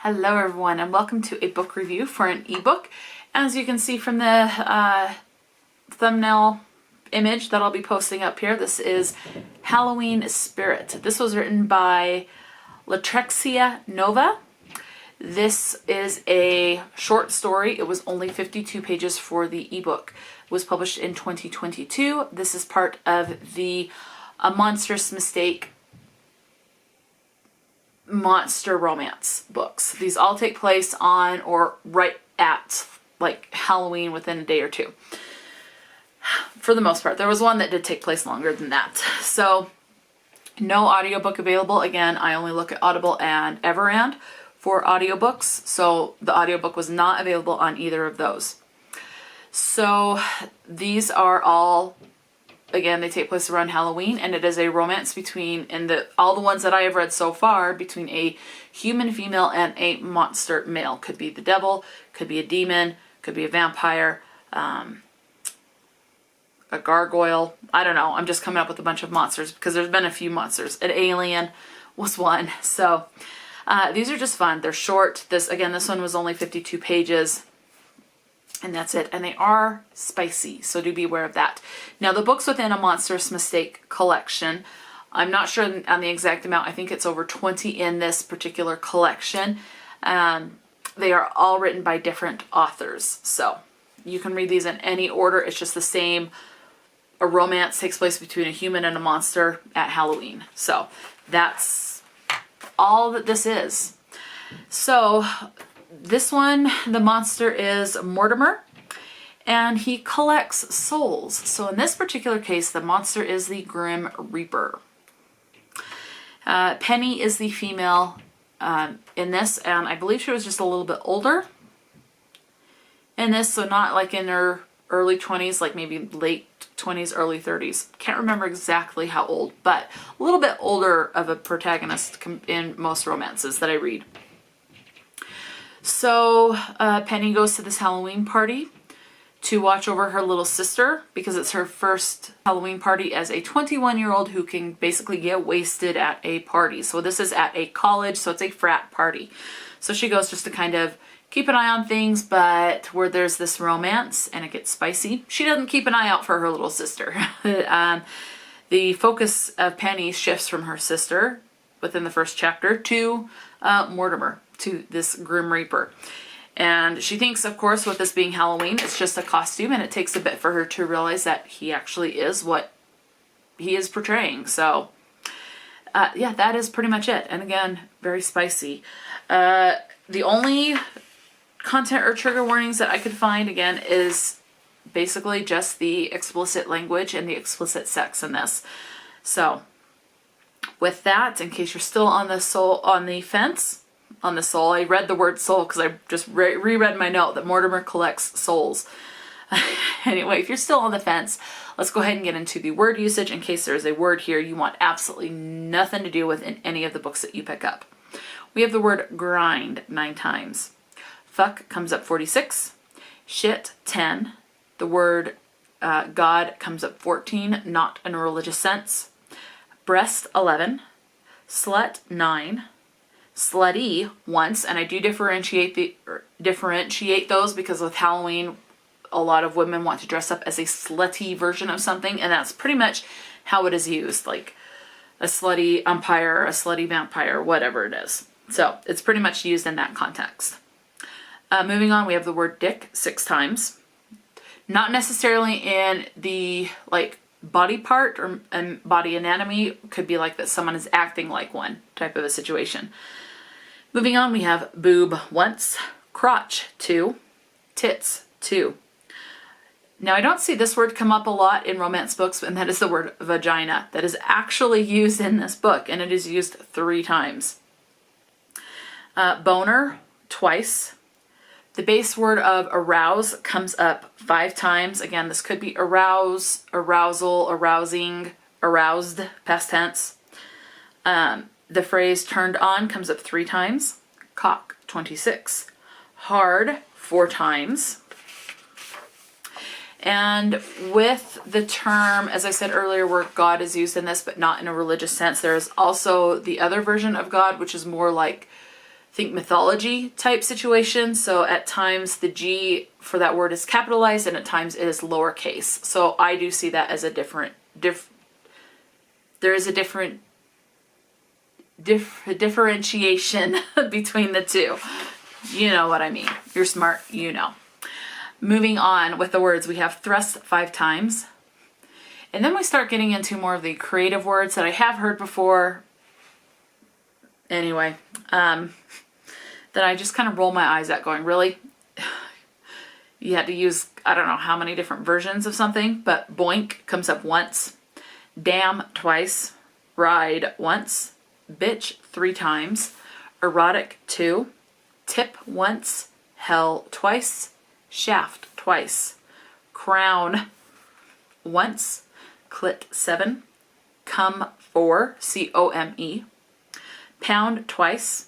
Hello everyone and welcome to a book review for an ebook. As you can see from the thumbnail image that I'll be posting up here, this is Halloween Spirit. This was written by Latrexa Nova. This is a short story. It was only 52 pages for the ebook. It was published in 2022. This is part of the A Monstrous Mistake monster romance books. These all take place on or right at like Halloween within a day or two. For the most part. There was one that did take place longer than that. So no audiobook available. Again, I only look at Audible and Everand for audiobooks. So the audiobook was not available on either of those. So these are all, again, they take place around Halloween, and it is a romance between, all the ones that I have read so far, between a human female and a monster male. Could be the devil, could be a demon, could be a vampire, a gargoyle. I don't know. I'm just coming up with a bunch of monsters because there's been a few monsters. An alien was one. So these are just fun. They're short. This one was only 52 pages. And that's it. And they are spicy, so do be aware of that. Now, the book's within a Monstrous Mistake collection. I'm not sure on the exact amount. I think it's over 20 in this particular collection. They are all written by different authors. So you can read these in any order. It's just the same. A romance takes place between a human and a monster at Halloween. So that's all that this is. So this one, the monster is Mortimer, and he collects souls. So in this particular case, the monster is the Grim Reaper. Penny is the female in this, and I believe she was just a little bit older in this, so not like in her early 20s, like maybe late 20s, early 30s. Can't remember exactly how old, but a little bit older of a protagonist in most romances that I read. So Penny goes to this Halloween party to watch over her little sister because it's her first Halloween party as a 21-year-old who can basically get wasted at a party. So this is at a college, so it's a frat party. So she goes just to kind of keep an eye on things, but where there's this romance and it gets spicy, she doesn't keep an eye out for her little sister. The focus of Penny shifts from her sister within the first chapter to Mortimer, to this Grim Reaper. And she thinks, of course, with this being Halloween, it's just a costume, and it takes a bit for her to realize that he actually is what he is portraying. So, yeah, that is pretty much it. And again, very spicy. The only content or trigger warnings that I could find, again, is basically just the explicit language and the explicit sex in this. So, with that, in case you're still on the fence, on the soul. I read the word soul because I just reread my note that Mortimer collects souls. Anyway, if you're still on the fence, let's go ahead and get into the word usage in case there's a word here you want absolutely nothing to do with in any of the books that you pick up. We have the word grind 9 times. Fuck comes up 46. Shit 10. The word God comes up 14, not in a religious sense. Breast 11. Slut 9. Slutty once, and I do differentiate those because with Halloween, a lot of women want to dress up as a slutty version of something, and that's pretty much how it is used, like a slutty umpire, a slutty vampire, whatever it is. So it's pretty much used in that context. Moving on, we have the word dick 6 times. Not necessarily in the like body part or body anatomy. Could be like that someone is acting like one type of a situation. Moving on, we have boob once, crotch 2, tits 2. Now, I don't see this word come up a lot in romance books, and that is the word vagina. That is actually used in this book, and it is used 3 times. Boner twice. The base word of arouse comes up 5 times. Again, this could be arouse, arousal, arousing, aroused, past tense. The phrase turned on comes up 3 times. Cock 26. Hard 4 times. And with the term, as I said earlier, where God is used in this, but not in a religious sense, there is also the other version of God, which is more like think mythology type situation. So at times the G for that word is capitalized and at times it is lowercase. So I do see that as a different, there is a different differentiation between the two. You know what I mean. You're smart, you know. Moving on with the words, we have thrust 5 times. And then we start getting into more of the creative words that I have heard before. Anyway, that I just kind of roll my eyes at going, really? You had to use, I don't know how many different versions of something, but boink comes up once, damn twice, ride once, bitch 3 times, erotic 2, tip once, hell twice, shaft twice, crown once, clit 7, come 4, C-O-M-E, pound twice,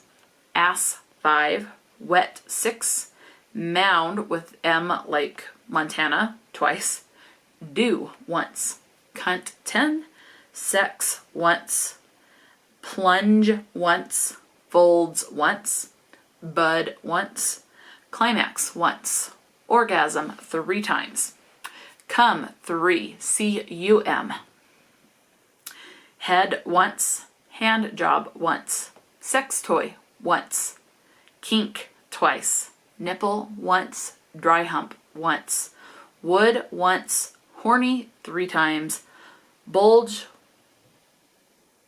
ass 5, wet 6, mound with M like Montana twice, do once, cunt 10, sex once, plunge once, folds once, bud once, climax once, orgasm 3 times, come 3, C-U-M, head once, hand job once, sex toy once, kink twice, nipple once, dry hump once, wood once, horny 3 times, bulge.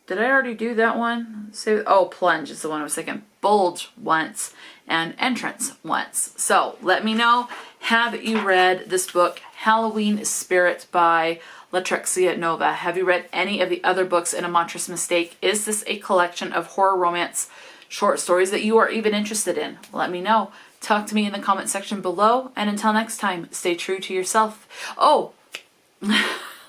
Did I already do that one? So, oh, plunge is the one I was thinking. Bulge once and entrance once. So let me know, have you read this book, Halloween Spirit by Latrexa Nova? Have you read any of the other books in A Monstrous Mistake? Is this a collection of horror romance short stories that you are even interested in? Let me know. Talk to me in the comment section below. And until next time, stay true to yourself. Oh,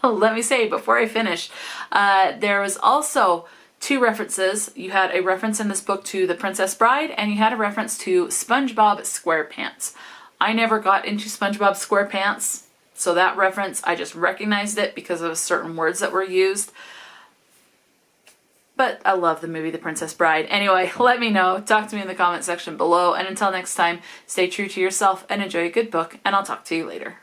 let me say before I finish, there was also 2 references. You had a reference in this book to The Princess Bride, and you had a reference to SpongeBob SquarePants. I never got into SpongeBob SquarePants, so that reference, I just recognized it because of certain words that were used. But I love the movie The Princess Bride. Anyway, let me know. Talk to me in the comment section below. And until next time, stay true to yourself and enjoy a good book, and I'll talk to you later.